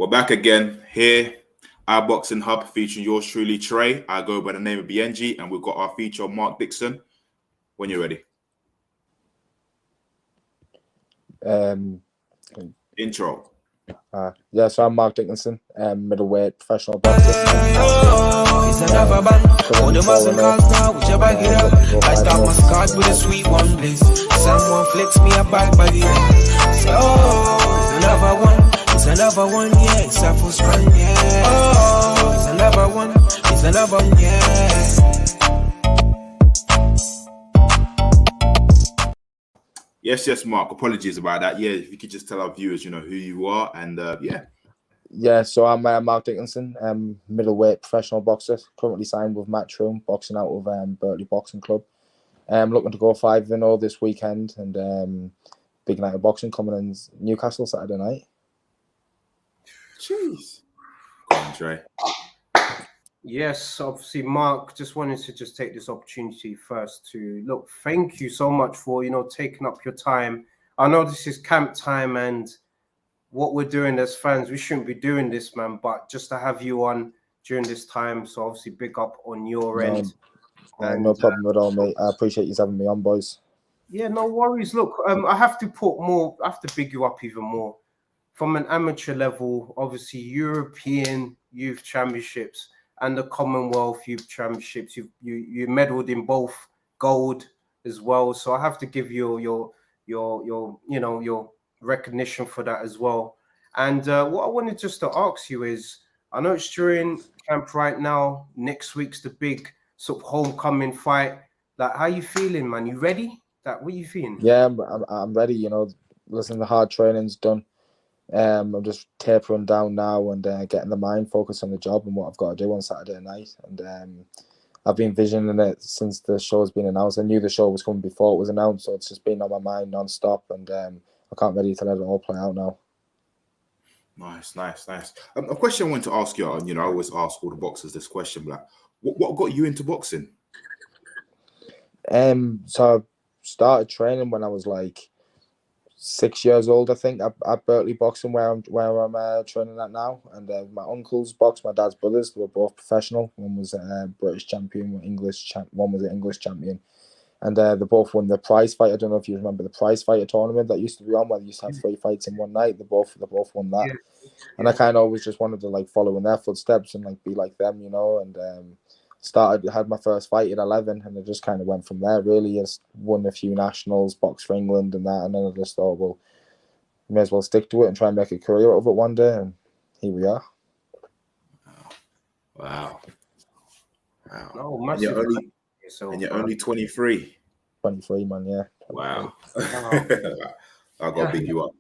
We're back again here, our Boxing Hub, featuring yours truly, Trey. I go by the name of BNG, and we've got our feature, Mark Dixon. When you're ready. Intro. So I'm Mark Dickinson, middleweight professional boxer. It's another bang. All the muscle cars now, which I bag it up. I start my scars with a sweet one, please. Someone flicks me a bag by the end. Say, oh, it's another one. It's another one, yeah. It's a full strong, yeah. Oh, it's another one. It's another one, yeah. Yes, Mark. Apologies about that. Yeah, if you could just tell our viewers, who you are, and So I'm Mark Dickinson, middleweight professional boxer, currently signed with Matchroom, boxing out of Berkeley Boxing Club. Looking to go 5-0 this weekend, and big night of boxing coming in Newcastle Saturday night. Jeez. Go on, Trey. Yes, obviously, Mark, just wanted to take this opportunity first to thank you so much for, taking up your time. I know this is camp time and what we're doing as fans, we shouldn't be doing this, man, but just to have you on during this time, so obviously big up on your end. No problem at all, mate. I appreciate you having me on, boys. Yeah, no worries. Look, I have to big you up even more. From an amateur level, obviously European Youth Championships and the Commonwealth Youth Championships, you medaled in both gold as well. So I have to give you your recognition for that as well. And what I wanted just to ask you is, I know it's during camp right now. Next week's the big sort of homecoming fight. Like, how you feeling, man? You ready? What are you feeling? Yeah, I'm ready. Listen, the hard training's done. I'm just tapering down now and getting the mind focused on the job and what I've got to do on Saturday night. And I've been visioning it since the show's been announced. I knew the show was coming before it was announced, so it's just been on my mind non-stop, and I can't ready to let it all play out now. Nice. A question I wanted to ask you, and I always ask all the boxers this question, but what got you into boxing? So I started training when I was like 6 years old, I think, at Berkeley Boxing, where I'm training at now. And my uncles boxed, my dad's brothers. They were both professional. One was a British champion, one was an English champion. And they both won the prize fight. I don't know if you remember the prize fighter tournament that used to be on, where they used to have 3 fights in one night. They both won that. Yeah. And I kind of always just wanted to follow in their footsteps and be like them, and had my first fight at 11, and it just kind of went from there, really. Just won a few nationals, boxed for England and that, and then I just thought, well, may as well stick to it and try and make a career out of it one day, and here we are. Wow. No, and you're only 23. 23, man, yeah. 23. Wow. I got to big you up.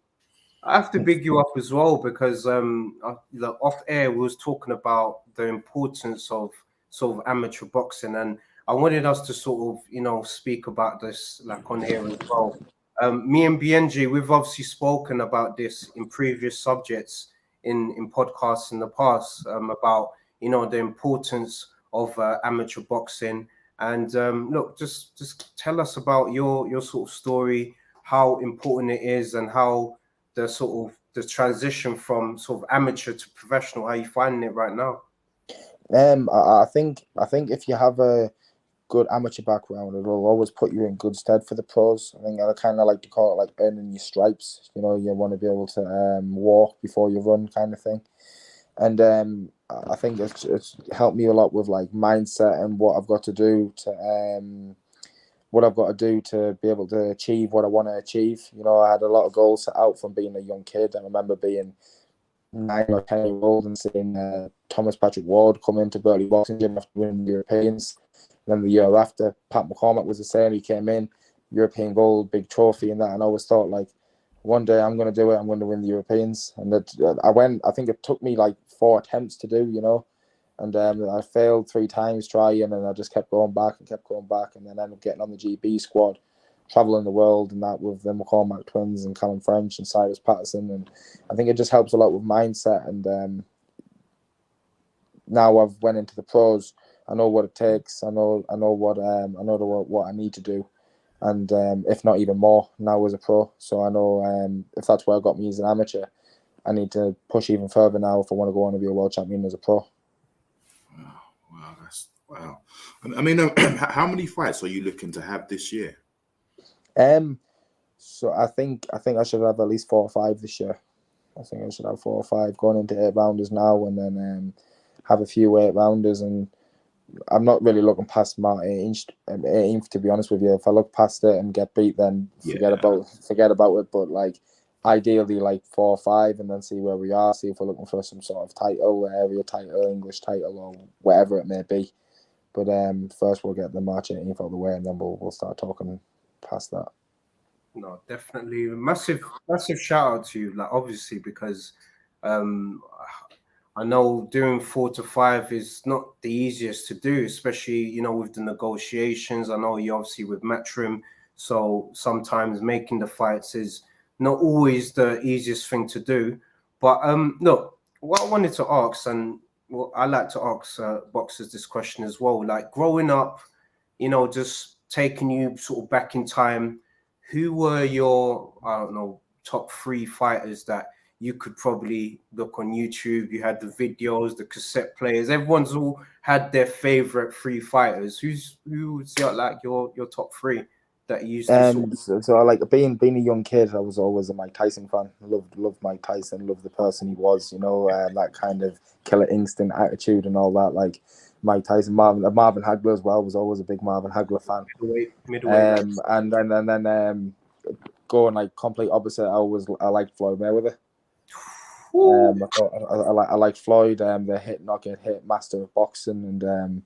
I have to big you up as well, because off air we was talking about the importance of sort of amateur boxing, and I wanted us to sort of speak about this on here as well. Me and BNG, we've obviously spoken about this in previous subjects in podcasts in the past, about the importance of amateur boxing. And look, just tell us about your sort of story, how important it is, and how the transition from sort of amateur to professional, how you finding it right now? I think if you have a good amateur background, it'll always put you in good stead for the pros. I think I kind of like to call it earning your stripes. You want to be able to walk before you run, kind of thing. And I think it's helped me a lot with mindset and what I've got to do to be able to achieve what I want to achieve. I had a lot of goals set out from being a young kid. I remember being 9 or 10 years old and seeing Thomas Patrick Ward come into Berkeley Boxing Gym after winning the Europeans. And then the year after, Pat McCormack was the same. He came in, European gold, big trophy and that. And I always thought, one day I'm going to do it. I'm going to win the Europeans. And I think it took me 4 attempts to do, and I failed 3 times trying, and I just kept going back, and then ended up getting on the GB squad, traveling the world and that with the McCormack twins and Callum French and Cyrus Patterson. And I think it just helps a lot with mindset. And now I've went into the pros, I know what it takes. I know what I need to do, and if not even more now as a pro. So I know if that's where I got me as an amateur, I need to push even further now if I want to go on and be a world champion as a pro. Wow. I mean, how many fights are you looking to have this year? So I think I should have at least 4 or 5 this year. I think I should have 4 or 5 going into 8-rounders now, and then have a few 8-rounders. And I'm not really looking past my 18th, to be honest with you. If I look past it and get beat, then forget about it. But like, ideally, like 4 or 5, and then see where we are. See if we're looking for some sort of title, area title, English title, or whatever it may be. But first we'll get the March 18th out of the way, and then we'll start talking past that. No, definitely massive shout out to you, like, obviously, because I know doing 4 to 5 is not the easiest to do, especially, you know, with the negotiations. I know you obviously with Matchroom, so sometimes making the fights is not always the easiest thing to do. But look, what I wanted to ask, and well, I like to ask boxers this question as well, like growing up, you know, just taking you sort of back in time, who were your, I don't know, top 3 fighters that you could probably look on YouTube? You had the videos, the cassette players. Everyone's all had their favorite 3 fighters. Who's like your top 3 that you used to? So I like being a young kid. I was always a Mike Tyson fan. Loved Mike Tyson. Loved the person he was. You know, that kind of killer instinct, attitude, and all that. Like Mike Tyson, Marvin Hagler as well. Was always a big Marvin Hagler fan. Middleweight. And then going like complete opposite. I liked Floyd Mayweather. I like Floyd. The knock-in hit master of boxing, and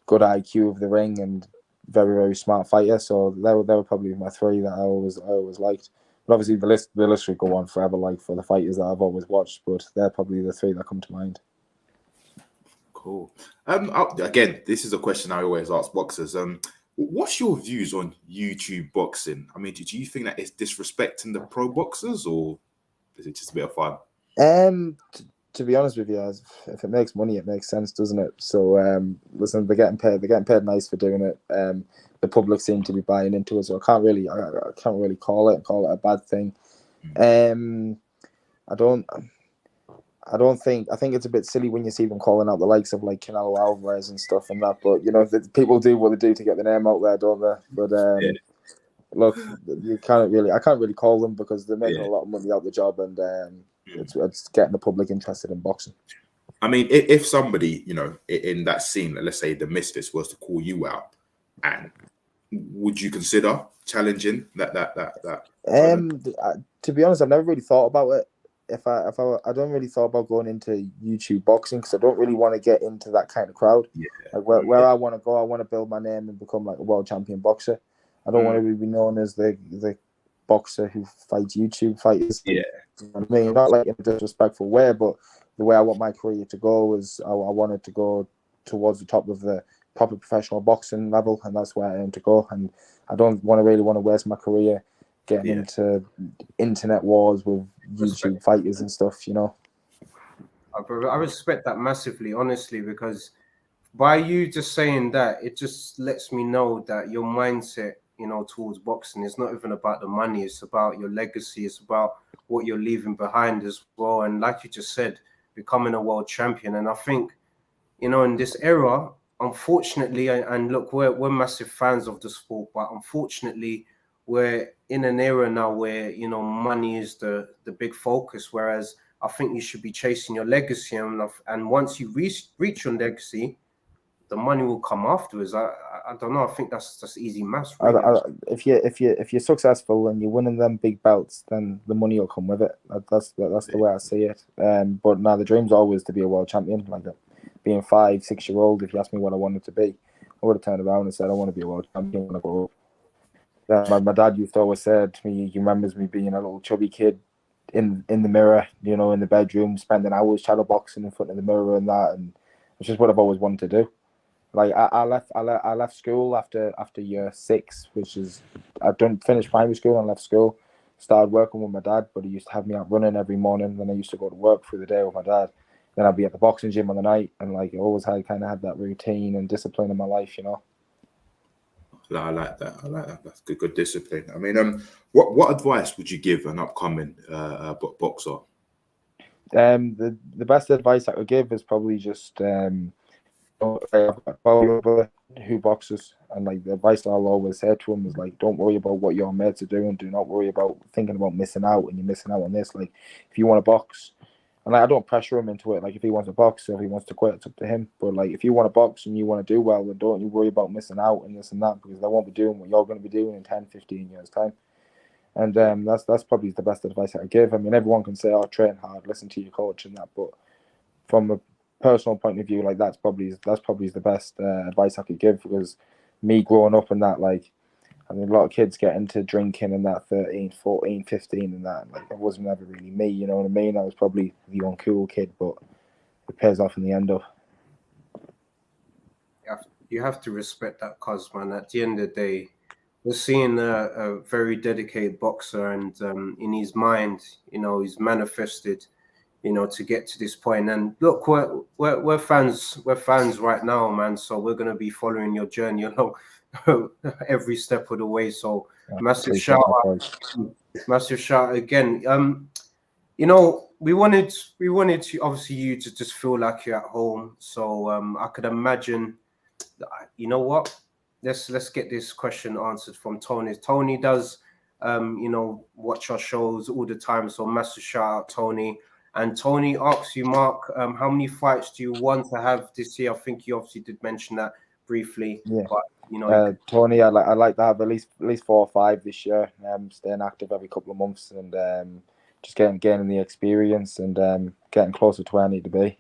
good IQ of the ring, and very, very smart fighter. So they were probably my 3 that I always liked. But obviously the list would go on forever, like for the fighters that I've always watched. But they're probably the 3 that come to mind. Cool. Again, this is a question I always ask boxers. What's your views on YouTube boxing? I mean, do you think that it's disrespecting the pro boxers, or is it just a bit of fun? To be honest with you, if it makes money, it makes sense, doesn't it? So listen, they're getting paid nice for doing it. The public seem to be buying into it, so I can't really call it a bad thing. I think it's a bit silly when you see them calling out the likes of like Canelo Alvarez and stuff and that, but you know, people do what they do to get the name out there, don't they? But look, I can't really call them, because they're making a lot of money out the job, and it's getting the public interested in boxing. I mean, if somebody, you know, in that scene, let's say the Misfits, was to call you out, and would you consider challenging that? To be honest, I've never really thought about it. I don't really thought about going into YouTube boxing, because I don't really want to get into that kind of crowd. Like where I want to go, I want to build my name and become like a world champion boxer. I don't want to be known as the boxer who fights YouTube fighters. You know what I mean? Not like in a disrespectful way, but the way I want my career to go is I wanted to go towards the top of the proper professional boxing level, and that's where I aim to go. And I don't really want to waste my career getting into internet wars with YouTube fighters and stuff, you know. I respect that massively, honestly, because by you just saying that, it just lets me know that your mindset, you know, towards boxing is not even about the money. It's about your legacy. It's about what you're leaving behind as well. And like you just said, becoming a world champion. And I think, you know, in this era, unfortunately, and look, we're massive fans of the sport, but unfortunately, we're in an era now where, you know, money is the big focus. Whereas I think you should be chasing your legacy, and once you reach your legacy, the money will come afterwards. I don't know. I think that's easy maths. Really. If you're successful and you're winning them big belts, then the money will come with it. That's the way I see it. But now the dream's always to be a world champion. Like being 5-6 year old, if you asked me what I wanted to be, I would have turned around and said I want to be a world champion when I grow up. My dad used to always say to me, he remembers me being a little chubby kid in the mirror, you know, in the bedroom, spending hours shadow boxing in front of the mirror and that, and it's just what I've always wanted to do. Like I left school after year 6, which is I didn't finish primary school and left school. Started working with my dad, but he used to have me out running every morning. Then I used to go to work through the day with my dad. Then I'd be at the boxing gym on the night, and like I always had that routine and discipline in my life, you know. I like that. That's good discipline. I mean, what advice would you give an upcoming boxer? The best advice I could give is probably just follow your brother who boxes, and like the advice that I'll always say to him is like, don't worry about what your mates are doing. Do not worry about thinking about missing out, and you're missing out on this. Like, if you want to box, and like I don't pressure him into it. Like, if he wants to box or if he wants to quit, it's up to him. But like, if you want to box and you want to do well, then don't you worry about missing out and this and that, because they won't be doing what you're going to be doing in 10, 15 years time. And that's probably the best advice I give. I mean, everyone can say, "Oh, train hard, listen to your coach," and that. But from a personal point of view, like that's probably the best advice I could give, because me growing up and that, like, I mean, a lot of kids get into drinking and that 13, 14, 15 and that. Like, it wasn't ever really me, you know what I mean? I was probably the uncool kid, but it pays off in the end of. You have to respect that, cause man, at the end of the day, we're seeing a very dedicated boxer, and in his mind, you know, he's manifested, you know, to get to this point. And look, we're fans right now, man. So we're gonna be following your journey along every step of the way. So massive shout out again. You know, we wanted to obviously you to just feel like you're at home. So I could imagine, you know what? Let's get this question answered from Tony. Tony does, you know, watch our shows all the time. So massive shout out, Tony. And Tony asks you, Mark, how many fights do you want to have this year? I think you obviously did mention that briefly. Yeah. But, you know, Tony, I'd like to have at least 4 or 5 this year. Staying active every couple of months and just gaining the experience and getting closer to where I need to be.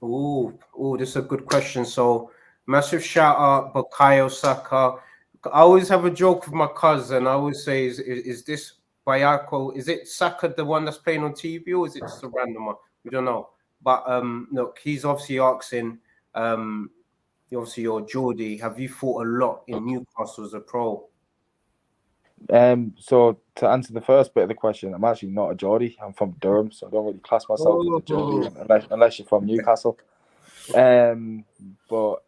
Oh, this is a good question. So massive shout out, Bukayo Saka. I always have a joke with my cousin. I always say, is this Bayako? Is it Saka the one that's playing on TV, or is it just a random one? We don't know. But look, he's obviously asking, obviously you're Geordie. Have you fought a lot in Newcastle as a pro? So to answer the first bit of the question, I'm actually not a Geordie. I'm from Durham, so I don't really class myself as a Geordie unless you're from Newcastle. But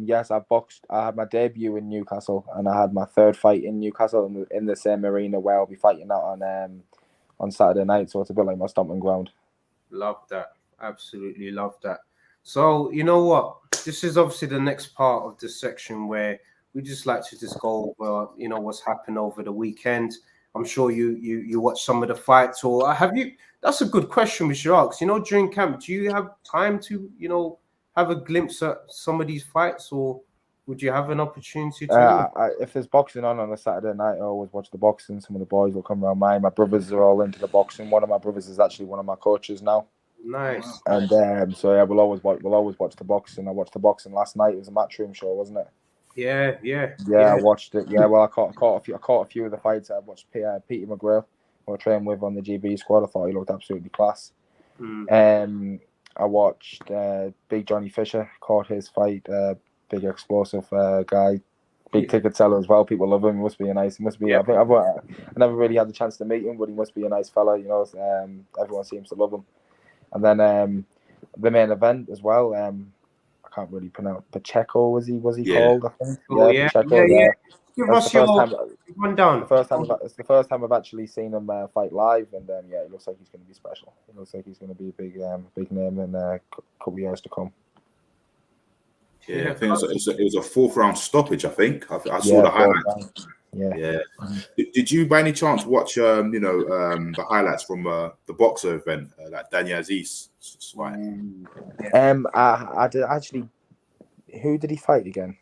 yes, I boxed. I had my debut in Newcastle, and I had my 3rd fight in Newcastle in the same arena where I'll be fighting out on Saturday night. So it's a bit like my stomping ground. Love that. Absolutely love that. So you know what? This is obviously the next part of this section where we just like to just go over, you know, what's happened over the weekend. I'm sure you watched some of the fights, or have you? That's a good question we should ask. You know, during camp, do you have time to, you know, have a glimpse at some of these fights, or would you have an opportunity to? If there's boxing on a Saturday night, I always watch the boxing. Some of the boys will come around mine. My brothers are all into the boxing. One of my brothers is actually one of my coaches now. Nice. And so yeah, we'll always watch the boxing. I watched the boxing last night. It was a Matchroom show, wasn't it? Yeah. I watched it. Yeah, well, I caught a few of the fights. I watched Peter McGrail, who I trained with on the GB squad. I thought he looked absolutely class. I watched Big Johnny Fisher, caught his fight. Big explosive guy, big ticket seller as well. People love him. He must be a nice. He must be. I never really had the chance to meet him, but he must be a nice fella. You know, everyone seems to love him. And then the main event as well. I can't really pronounce. Pacheco was he called? I think. Pacheco. Yeah. Give us your rundown. It's the first time I've actually seen him fight live, and yeah, it looks like he's going to be special. It looks like he's going to be a big name in a couple of years to come. Yeah, I think it was a 4th round stoppage. I think I saw the highlights. Yeah. Did you by any chance watch the highlights from the boxer event, like Daniel Azeez fight? I did actually. Who did he fight again?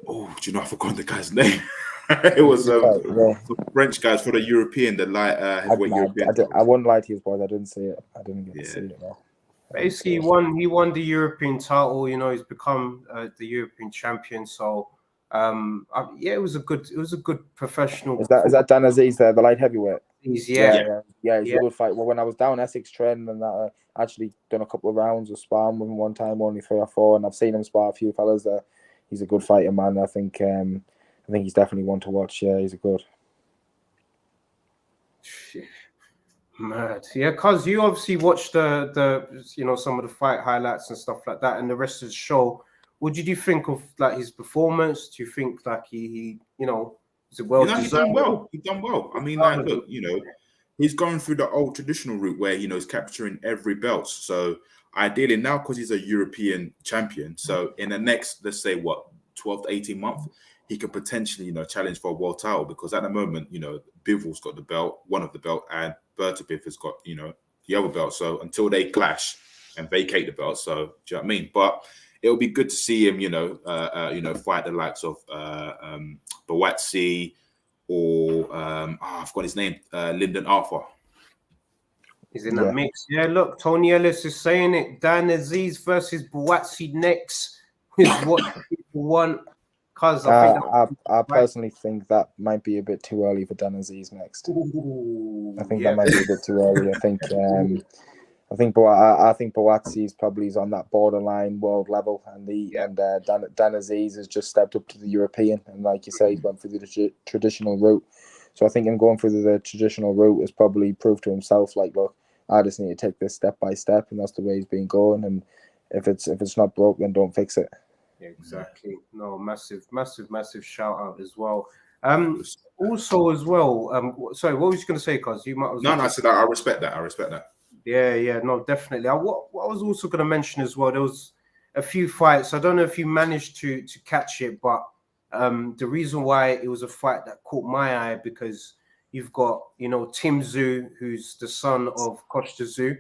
Oh, do you know, I forgot the guy's name. It was the French guys for the European, the light heavyweight European. I wouldn't lie to you, boys. I didn't see it. I didn't get to see it. No. Basically, he won the European title. You know, he's become the European champion. So, it was a good professional. Is that Dan Azeez there, the light heavyweight? Yeah, he's a good fight. Well, when I was down Essex training and that, I actually done a couple of rounds of sparring with him one time, only 3 or 4, and I've seen him spar a few fellas there. He's a good fighter, man. I think he's definitely one to watch. Yeah, he's a good. Mad. Yeah, cause you obviously watched the some of the fight highlights and stuff like that, and the rest of the show. What did you think of like his performance? Do you think like he is it well deserved? He's done well. I mean, like, look, he's going through the old traditional route where he's capturing every belt. So ideally now, because he's a European champion, so in the next, let's say 12 to 18 months, he could potentially challenge for a world title, because at the moment Bivol's got the belt, one of the belt, and Bertobif has got the other belt. So until they clash and vacate the belt, so do you know what I mean? But it'll be good to see him fight the likes of Buatsi, or I've got his name, Lyndon Arthur. He's in that mix. Yeah, look, Tony Ellis is saying it. Dan Azeez versus Buatsi next is what people want. Cause I personally think that might be a bit too early for Dan Azeez next. I think that might be a bit too early. I think Buatsi is probably on that borderline world level, and Dan Azeez has just stepped up to the European, and like you say, he's went through the traditional route. So I think him going through the traditional route has probably proved to himself, like, look, I just need to take this step by step, and that's the way he's been going. And if it's not broke, then don't fix it. Exactly. No, massive shout out as well. Also as well. Sorry, what was you going to say? Cause you might. No, I said that. I respect that. Yeah, no, definitely. What I was also going to mention as well, there was a few fights. I don't know if you managed to catch it, but the reason why it was a fight that caught my eye, because you've got, Tim Tszyu, who's the son of Costa Tszyu,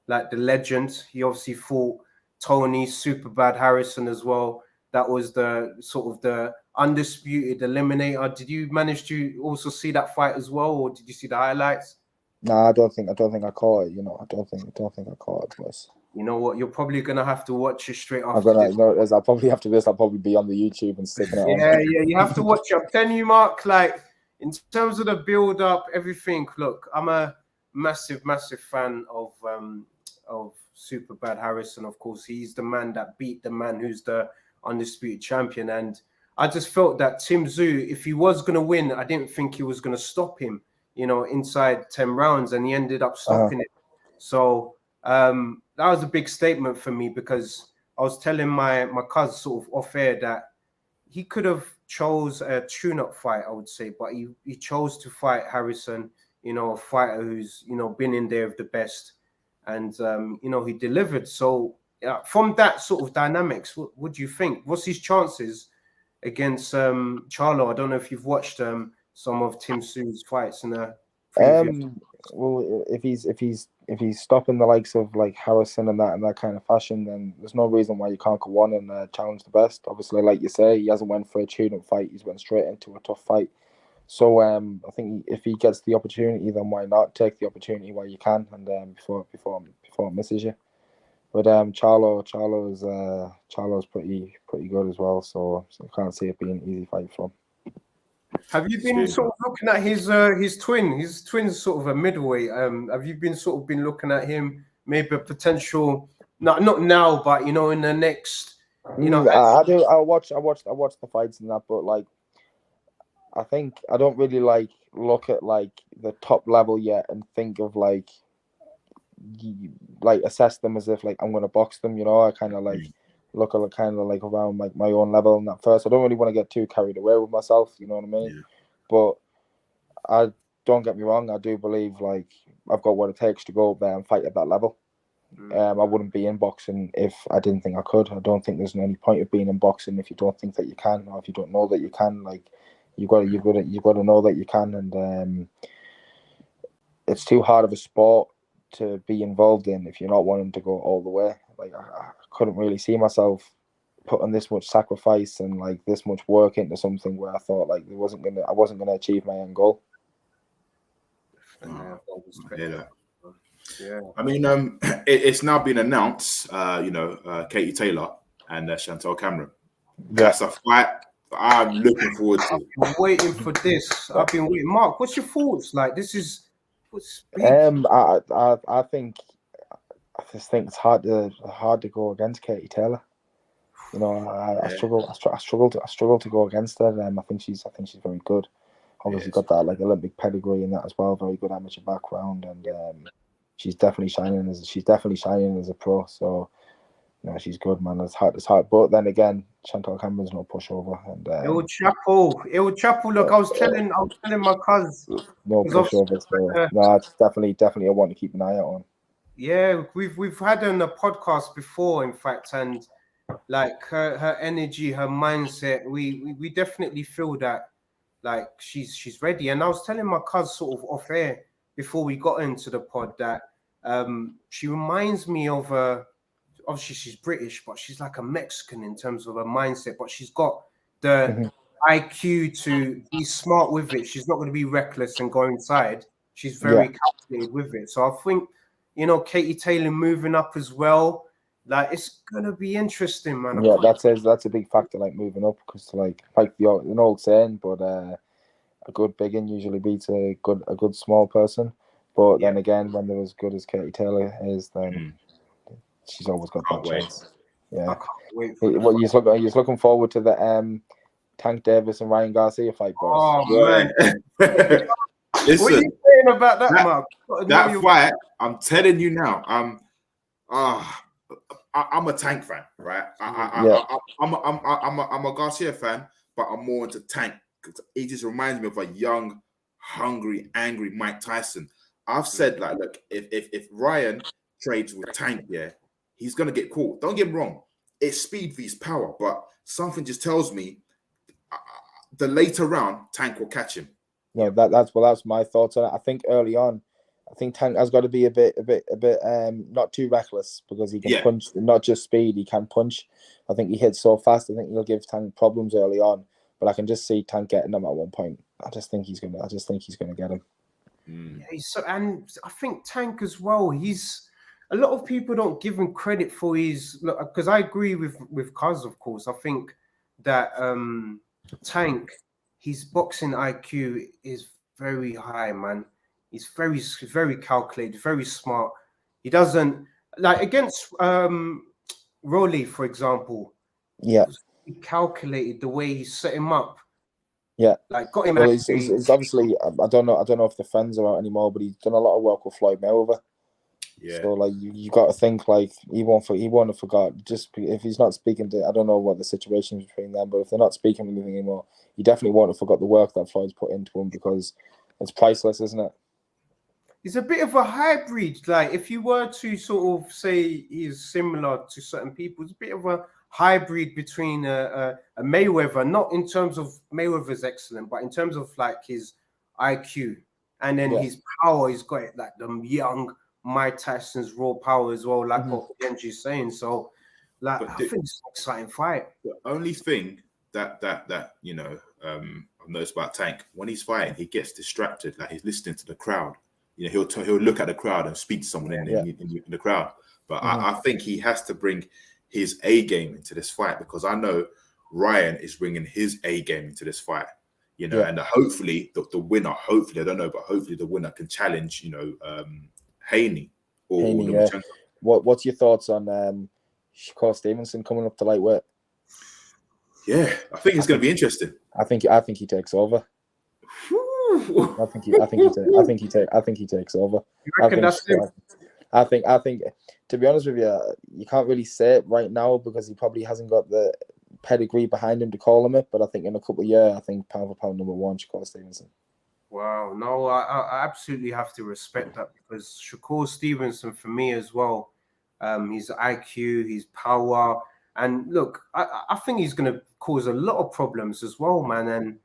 like the legend. He obviously fought Tony Superbad Harrison as well. That was the sort of the undisputed eliminator. Did you manage to also see that fight as well, or did you see the highlights? No, I don't think I caught it. I don't think I caught it twice. You know what? You're probably gonna have to watch it straight after. I'll probably after this. I'll probably be on the YouTube and sticking it on. Yeah, you have to watch it. I'm telling you, Mark. Like, in terms of the build up, everything. Look, I'm a massive fan of Superbad Harrison. Of course, he's the man that beat the man who's the undisputed champion. And I just felt that Tim Tszyu, if he was gonna win, I didn't think he was gonna stop him, inside 10 rounds, and he ended up stopping it. So that was a big statement for me, because I was telling my cousin sort of off air that he could have chose a tune-up fight, I would say, but he chose to fight Harrison, a fighter who's, been in there with the best, and, he delivered. So from that sort of dynamics, what do you think? What's his chances against Charlo? I don't know if you've watched some of Tim Tszyu's fights in the well, if he's stopping the likes of like Harrison and that kind of fashion, then there's no reason why you can't go on and challenge the best. Obviously, like you say, he hasn't went for a tune-up fight; he's went straight into a tough fight. So I think if he gets the opportunity, then why not take the opportunity while you can, and before it misses you. But Charlo's pretty good as well, so I can't see it being an easy fight for him. Have you been sort of looking at his twin? His twin's sort of a middleweight. Have you been looking at him, maybe a potential, not now, but in the next, I do. I watch the fights and that, but like, I think I don't really look at like the top level yet and think of like assess them as if like I'm gonna box them. I kind of like look at around like my own level and that first. I don't really want to get too carried away with myself, you know what I mean? Yeah. But I don't get me wrong, I do believe like I've got what it takes to go up there and fight at that level. I wouldn't be in boxing if I didn't think I could. I don't think there's any point of being in boxing if you don't think that you can, or if you don't know that you can. Like you've got to know that you can, and it's too hard of a sport to be involved in if you're not wanting to go all the way. Like I couldn't really see myself putting this much sacrifice and like this much work into something where I thought like I wasn't gonna achieve my end goal. Yeah. I mean, it's now been announced. Katie Taylor and Chantal Cameron. That's a fight I'm looking forward to. I've been waiting for this. I've been waiting. Mark, what's your thoughts? Like, this is. I just think it's hard to go against Katie Taylor. I struggle to go against her. I think she's very good. Obviously got that like Olympic pedigree and that as well. Very good amateur background, and she's definitely shining as a pro. So No, she's good, man. It's hard. But then again, Chantal Cameron's no pushover, and Il Chapo. Look, I was telling my cousin. no pushover. So no, it's definitely a one to keep an eye out on. Yeah, we've had her on the podcast before, in fact, and like her energy, her mindset, we definitely feel that like she's ready. And I was telling my cousin sort of off air before we got into the pod that she reminds me of obviously she's British, but she's like a Mexican in terms of her mindset, but she's got the IQ to be smart with it. She's not going to be reckless and go inside. She's very calculated with it. So I think, Katie Taylor moving up as well. Like, it's gonna be interesting, man. Yeah, that's a big factor, like moving up, because like an old saying, but a good biggin usually beats a good small person. But then again, when they're as good as Katie Taylor is, then she's always got that chance. Yeah. I can't wait. Are you looking forward to the Tank Davis and Ryan Garcia fight, boss? Oh man. Listen, what are you saying about that, Mark? That fight, I'm telling you now, I'm a Tank fan, right? I'm a Garcia fan, but I'm more into Tank because he just reminds me of a young, hungry, angry Mike Tyson. I've said, like, look, if Ryan trades with Tank, he's gonna get caught. Don't get me wrong, it's speed vs power, but something just tells me the later round Tank will catch him. Yeah, that's my thoughts on it. I think early on, Tank has got to be a bit not too reckless, because he can punch, not just speed, he can punch. I think he hits so fast. I think he'll give Tank problems early on, but I can just see Tank getting him at one point. I just think he's gonna get him. Yeah, and I think Tank as well. A lot of people don't give him credit for because I agree with Kaz, of course. I think that Tank, his boxing IQ is very high, man. He's very, very calculated, very smart. He doesn't like against Rolly, for example. Yeah, he calculated the way he set him up. Yeah, like got him. Well, he's obviously I don't know if the fans are out anymore, but he's done a lot of work with Floyd Mayweather. Yeah. So like you got to think like he won't have forgot, just if he's not speaking to, I don't know what the situation is between them, but if they're not speaking with him anymore, he definitely won't have forgot the work that Floyd's put into him, because it's priceless, isn't it? He's a bit of a hybrid. Like if you were to sort of say he's similar to certain people, it's a bit of a hybrid between a Mayweather, not in terms of Mayweather's excellent, but in terms of like his IQ and then his power. He's got it like the young Mike Tyson's raw power as well, like what Genji's saying. So, like, I think it's an exciting fight. The only thing that I've noticed about Tank, when he's fighting, he gets distracted. Like he's listening to the crowd. You know, he'll look at the crowd and speak to someone in the crowd. But I think he has to bring his A game into this fight, because I know Ryan is bringing his A game into this fight. You know, and hopefully the winner, hopefully the winner can challenge, Haney or Haney, What's your thoughts on Shakur Stevenson coming up to lightweight? Yeah, I think it's going to be interesting. I think he takes over. I think he takes over. You reckon that's him? I think to be honest with you, you can't really say it right now because he probably hasn't got the pedigree behind him to call him it. But I think in a couple of years, I think pound for pound number one, Shakur Stevenson. Wow, no, I absolutely have to respect that, because Shakur Stevenson for me as well, his IQ, his power, and look, I think he's going to cause a lot of problems as well, man. And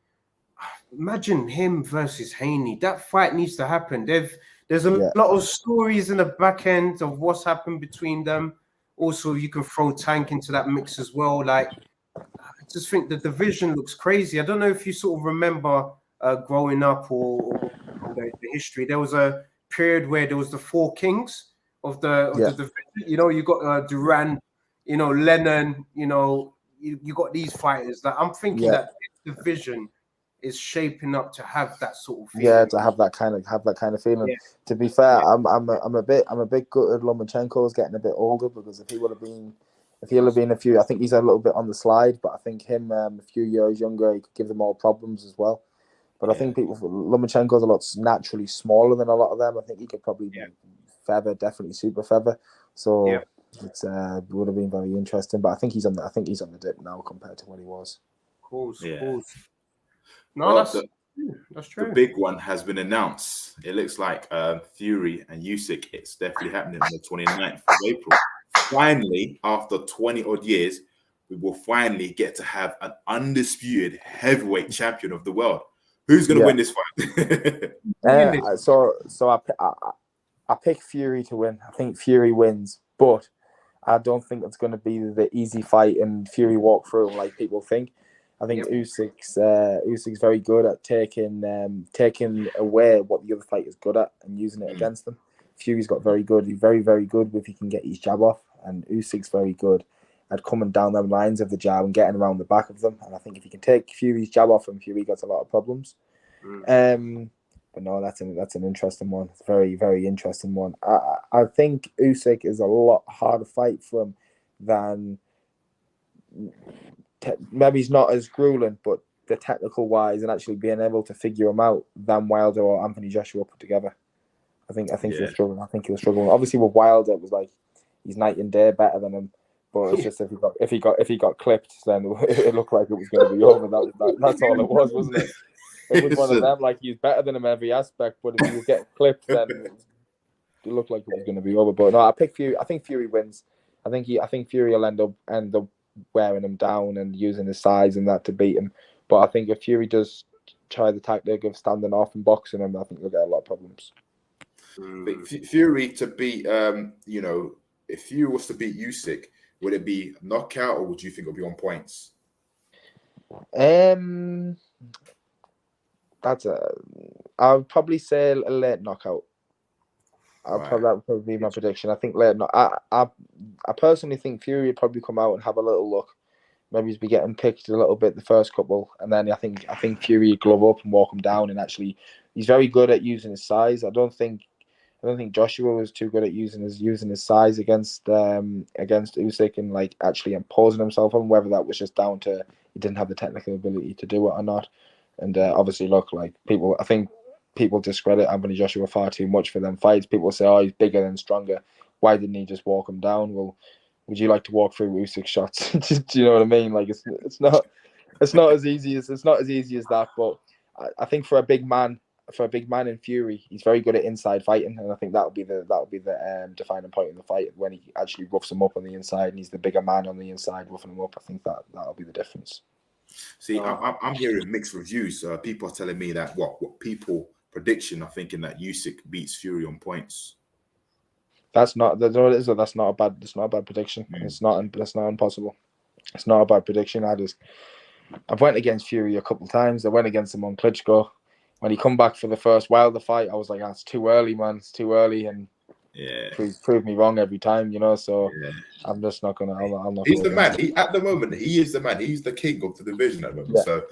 imagine him versus Haney. That fight needs to happen. There's a lot of stories in the back end of what's happened between them. Also, you can throw Tank into that mix as well. Like, I just think the division looks crazy. I don't know if you sort of remember growing up or the history. There was a period where there was the four kings of the division. You got Duran, Lennon. You got these fighters. Like, I'm thinking that this division is shaping up to have that sort of feeling. Yeah, to have that kind of feeling. Yeah. To be fair, I'm a bit gutted Lomachenko's getting a bit older, because if he'll have been a few, I think he's a little bit on the slide, but I think him a few years younger, he could give them all problems as well. But I think Lomachenko's a lot naturally smaller than a lot of them. I think he could probably be feather, definitely super feather. So It's would have been very interesting, but I think he's on the dip now compared to what he was. Of course, Yeah. of course. No, Well, that's the true. big one has been announced. It looks like Fury and Usyk. It's definitely happening on the 29th of April. Finally, after 20 odd years, we will finally get to have an undisputed heavyweight champion of the world. Who's going to win this fight? I pick Fury to win. I think Fury wins, but I don't think it's going to be the easy fight and Fury walk through like people think. I think Usyk's very good at taking away what the other fighter is good at and using it against them. Fury's got he's very, very good if he can get his jab off, and Usyk's very good at coming down them lines of the jab and getting around the back of them. And I think if he can take Fury's jab off him, Fury gets a lot of problems. But no, that's an interesting one. It's a very, very interesting one. I think Usyk is a lot harder fight for him than maybe he's not as grueling, but the technical wise and actually being able to figure him out than Wilder or Anthony Joshua put together. I think he'll struggle. I think he'll struggle. Obviously, with Wilder, it was like he's night and day better than him. But it's just if he got clipped, then it looked like it was going to be over. That's all it was, wasn't it? It was one of them. Like he's better than him every aspect, but if he was getting clipped, then it looked like it was going to be over. But no, I pick Fury. I think Fury wins. I think Fury will end up wearing him down and using his size and that to beat him. But I think if Fury does try the tactic of standing off and boxing him, I think he'll get a lot of problems. Fury to beat, if Fury was to beat Usyk, would it be knockout or would you think it'll be on points? I would probably say a late knockout. That would probably be my prediction. I think late. I personally think Fury would probably come out and have a little look. Maybe he'd be getting picked a little bit the first couple, and then I think Fury would glove up and walk him down. And actually, he's very good at using his size. I don't think Joshua was too good at using his size against Usyk and like actually imposing himself on him. Whether that was just down to he didn't have the technical ability to do it or not. And obviously, look, like I think people discredit Anthony Joshua far too much for them fights. People say, "Oh, he's bigger and stronger. Why didn't he just walk him down?" Well, would you like to walk through Usyk's shots? Do you know what I mean? Like it's not as easy as that. But I think for a big man in Fury, he's very good at inside fighting, and I think that'll be the defining point in the fight when he actually roughs him up on the inside, and he's the bigger man on the inside roughing him up. I think that'll be the difference. See, I'm hearing mixed reviews. People are telling me that what people prediction are thinking that Usyk beats Fury on points. That's not a bad prediction. It's not impossible. It's not a bad prediction. I've went against Fury a couple of times. I went against him on Klitschko. When he come back for the first Wilder fight, I was like, "That's too early, man. It's too early." And prove me wrong every time, So I'm just not gonna. I'm not. He's the man. At the moment, he is the man. He's the king of the division at the moment. Yeah. So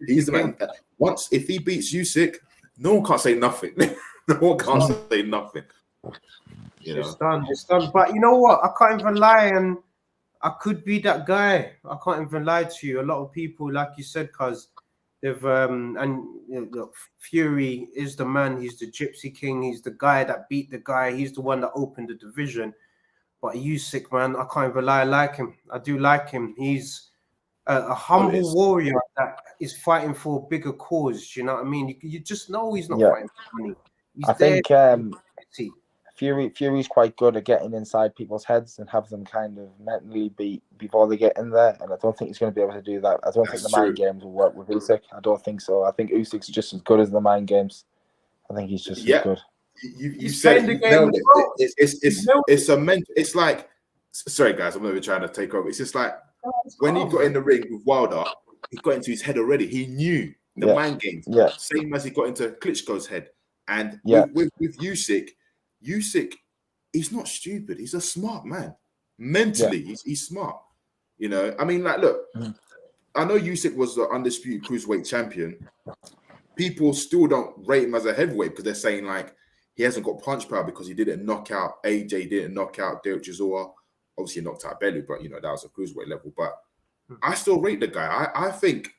he's the man. If he beats Usyk, no one can't say nothing. No one can't say nothing. It's done. But you know what? I can't even lie, and I could be that guy. I can't even lie to you. A lot of people, like you said, because they've look, Fury is the man. He's the Gypsy King. He's the guy that beat the guy. He's the one that opened the division. But Usyk, man, I can't even lie. I like him. I do like him. He's a humble warrior that is fighting for a bigger cause. Do you know what I mean? You just know he's not fighting for money. I think Fury's quite good at getting inside people's heads and have them kind of mentally beat before they get in there, and I don't think he's going to be able to do that. I don't think the mind games will work with Usyk. I don't think so. I think Usyk's just as good as the mind games. I think he's just as good. You said the game. It's a mental. It's like, sorry guys, I'm not even trying to take over. It's just like when he got in the ring with Wilder, he got into his head already. He knew the mind games, same as he got into Klitschko's head. And with Usyk, he's not stupid. He's a smart man. Mentally, he's smart. I mean, like, look, I know Usyk was the undisputed cruiserweight champion. People still don't rate him as a heavyweight because they're saying, like, he hasn't got punch power because he didn't knock out AJ, didn't knock out Derek Chisora. Obviously, he knocked out Bellew, but, that was a cruiserweight level. But I still rate the guy. I think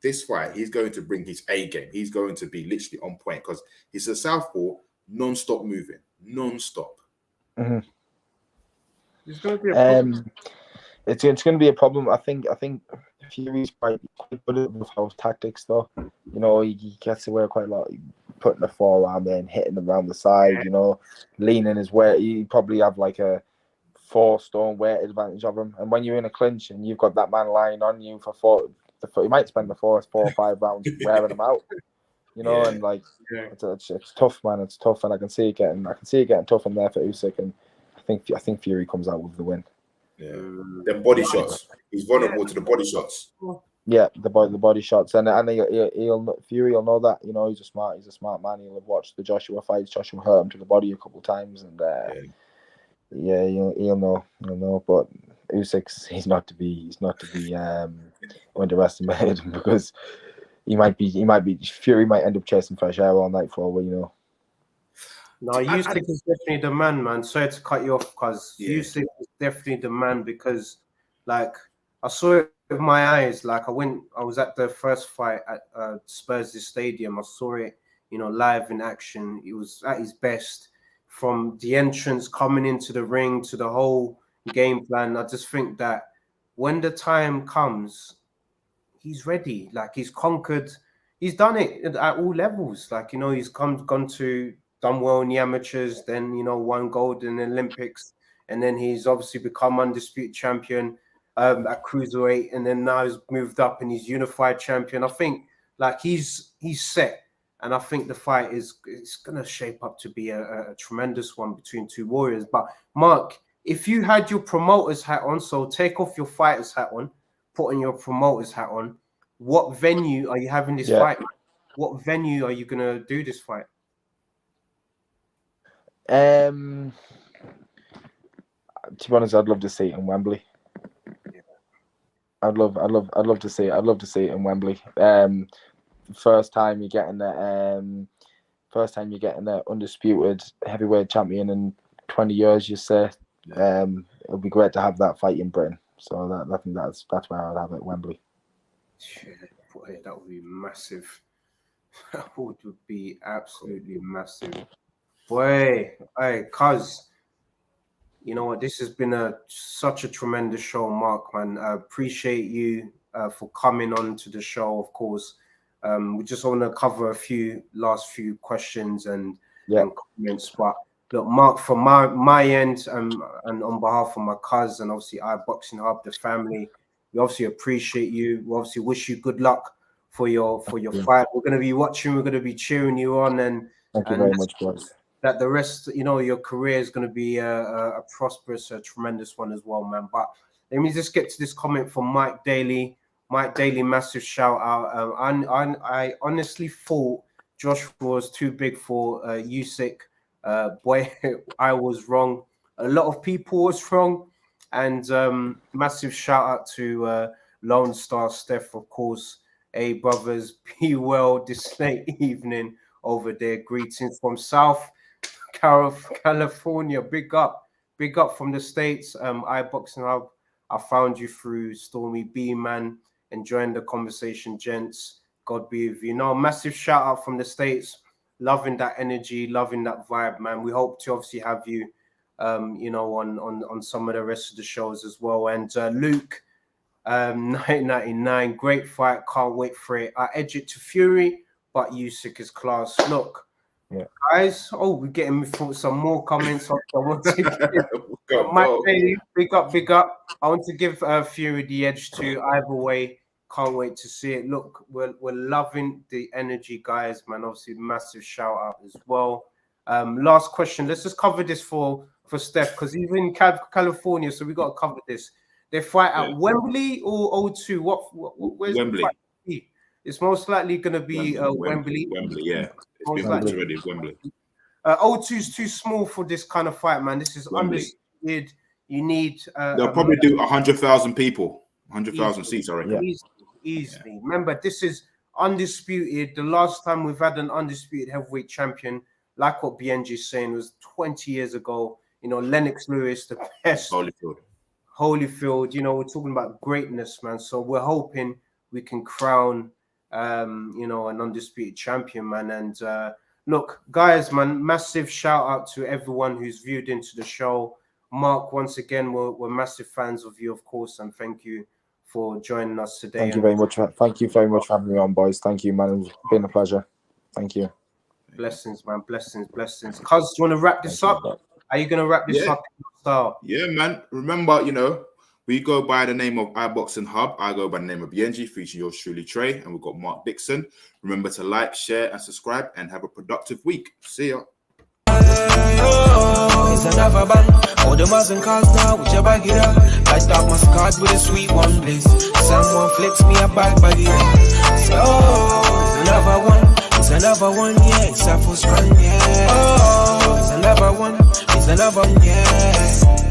this fight, he's going to bring his A game. He's going to be literally on point because he's a southpaw, non-stop moving, non-stop. Mm-hmm. It's going to be a problem. It's going to be a problem. I think Fury's quite good with house tactics, though. You know, he gets away quite a lot, putting the forearm in, hitting around the side. You know, leaning his weight. You probably have like a 4-stone weight advantage of him. And when you're in a clinch and you've got that man lying on you for 4, you might spend the first 4 or 5 rounds wearing him out. You know, and like it's tough, man. It's tough, and I can see it getting tough in there for Usyk, and I think Fury comes out with the win. Yeah, the body shots. He's vulnerable to the body shots. Yeah, the body shots, and Fury will know that. You know, he's a smart man. He'll have watched the Joshua fights. Joshua hurt him to the body a couple of times, and he'll know. But Usyk, he's not to be underestimated because Fury might end up chasing fresh air all night for all we know. No, Usyk is definitely the man. Sorry to cut you off, because Usyk is definitely the man, because, like, I saw it with my eyes. Like, I was at the first fight at Spurs' stadium. I saw it, live in action. He was at his best from the entrance, coming into the ring, to the whole game plan. I just think that when the time comes, he's ready. Like, he's conquered. He's done it at all levels. Like, he's done well in the amateurs, then, won gold in the Olympics. And then he's obviously become undisputed champion at cruiserweight. And then now he's moved up and he's unified champion. I think, like, he's set. And I think the fight it's going to shape up to be a tremendous one between two warriors. But, Mark, if you had your promoter's hat on, so take off your fighter's hat on, put on your promoter's hat on, what venue are you having this fight? What venue are you going to do this fight? To be honest, I'd love to see it in Wembley. I'd love to see it. I'd love to see it in Wembley. First time you're getting the undisputed heavyweight champion in 20 years, you say. It'll be great to have that fight in Britain. So I think that's where I'd have it, Wembley. Yeah, boy, that would be massive. That would be absolutely massive. Boy, hey, cuz, you know what? This has been such a tremendous show, Mark, man. I appreciate you for coming on to the show, of course. We just want to cover last few questions and comments. But look, Mark, from my end, and on behalf of my cousin, and obviously Boxing Hub, the family, we obviously appreciate you. We obviously wish you good luck for your fight. We're going to be watching. We're going to be cheering you on, and thank you very much, boys. That the rest, your career is going to be a prosperous, a tremendous one as well, man. But let me just get to this comment from Mike Daly. Mike Daly, massive shout out. I honestly thought Josh was too big for Usyk. Boy, I was wrong. A lot of people was wrong. And massive shout out to Lone Star Steph, of course. Hey, brothers, be well this late evening over there. Greetings from South California. Big up from the States. iBoxing Hub, I found you through Stormy B, man. Enjoying the conversation, gents. God be with you. Massive shout out from the States. Loving that energy, loving that vibe, man. We hope to obviously have you, on some of the rest of the shows as well. And Luke, 999, great fight. Can't wait for it. I edge it to Fury, but Usyk is class. Look, guys. Oh, we're getting some more comments. I want to big up. I want to give Fury the edge too. Either way, can't wait to see it. Look, we're loving the energy, guys, man. Obviously, massive shout out as well. Last question. Let's just cover this for Steph, because he's in California, so we got to cover this. They fight at Wembley or O2? Where's Wembley? The fight? It's most likely going to be Wembley. Wembley, yeah. It's been already Wembley. O2 is too small for this kind of fight, man. This is undisputed. You need. They'll probably do 100,000 people, 100,000 seats, I reckon. Easily. Remember, this is undisputed. The last time we've had an undisputed heavyweight champion, like what BNG is saying, was 20 years ago. Lennox Lewis, the best. Holyfield. We're talking about greatness, man. So we're hoping we can crown, an undisputed champion, man. And look, guys, man, massive shout out to everyone who's viewed into the show Mark, once again, we're massive fans of you, of course, and thank you for joining us today. Thank you very much. Thank you very much for having me on, boys. Thank you, man. It's been a pleasure. Thank you. Blessings, man. Blessings. Cuz, do you want to wrap this up? Are you going to wrap this up in your style? Yeah, man. Remember, we go by the name of iBoxing Hub. I go by the name of Yenji, featuring yours truly, Trey. And we've got Mark Dixon. Remember to like, share, and subscribe, and have a productive week. See ya. It's another band. All the Muslim cars now, whichever get up. I start my card with a sweet one, please. Someone flicks me a bag by the say, oh, it's another one. It's another one, yeah. It's a full strand, yeah. Oh, it's another one. It's another one, yeah.